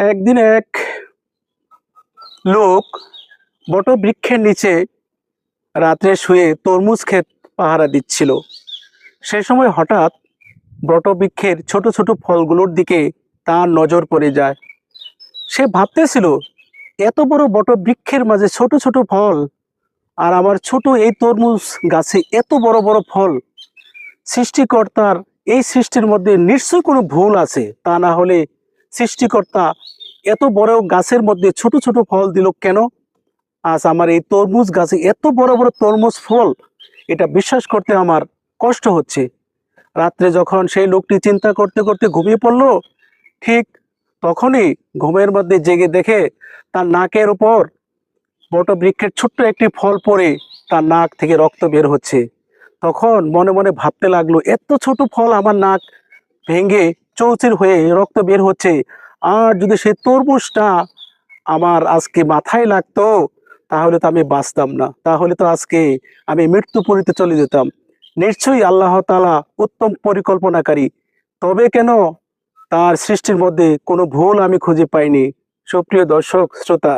একদিন এক লোক বটবৃক্ষের নিচে রাত্রে শুয়ে তরমুজ ক্ষেত পাহারা দিচ্ছিল। সে সময় হঠাৎ বটবৃক্ষের ছোট ছোট ফলগুলোর দিকে তার নজর পড়ে যায়। সে ভাবতেছিল, এত বড় বটবৃক্ষের মাঝে ছোট ছোট ফল, আর আমার ছোট এই তরমুজ গাছে এত বড় বড় ফল। সৃষ্টিকর্তার এই সৃষ্টির মধ্যে নিশ্চয়ই কোনো ভুল আছে, তা না হলে সৃষ্টিকর্তা এত বড় গাছের মধ্যে ছোট ছোট ফল দিল কেন? আজ আমার এই তরমুজ গাছে এত বড় বড় তরমুজ ফল, এটা বিশ্বাস করতে আমার কষ্ট হচ্ছে। রাত্রে যখন সেই লোকটি চিন্তা করতে করতে ঘুমিয়ে পড়ল, ঠিক তখনই ঘুমের মধ্যে জেগে দেখে তার নাকের উপর বটবৃক্ষের ছোট্ট একটি ফল পড়ে তার নাক থেকে রক্ত বের হচ্ছে। তখন মনে মনে ভাবতে লাগলো, এত ছোট ফল আমার নাক ভেঙে চৌচির হয়ে রক্ত বের হচ্ছে, আর যদি সেই তরমুজটা আমার আজকে মাথায় লাগতো, তাহলে তো আমি বাঁচতাম না, তাহলে তো আজকে আমি মৃত্যুপুরীতে চলে যেতাম। নিশ্চয়ই আল্লাহ তাআলা উত্তম পরিকল্পনাকারী, তবে কেন তার সৃষ্টির মধ্যে কোনো ভুল আমি খুঁজে পাইনি। সুপ্রিয় দর্শক শ্রোতা,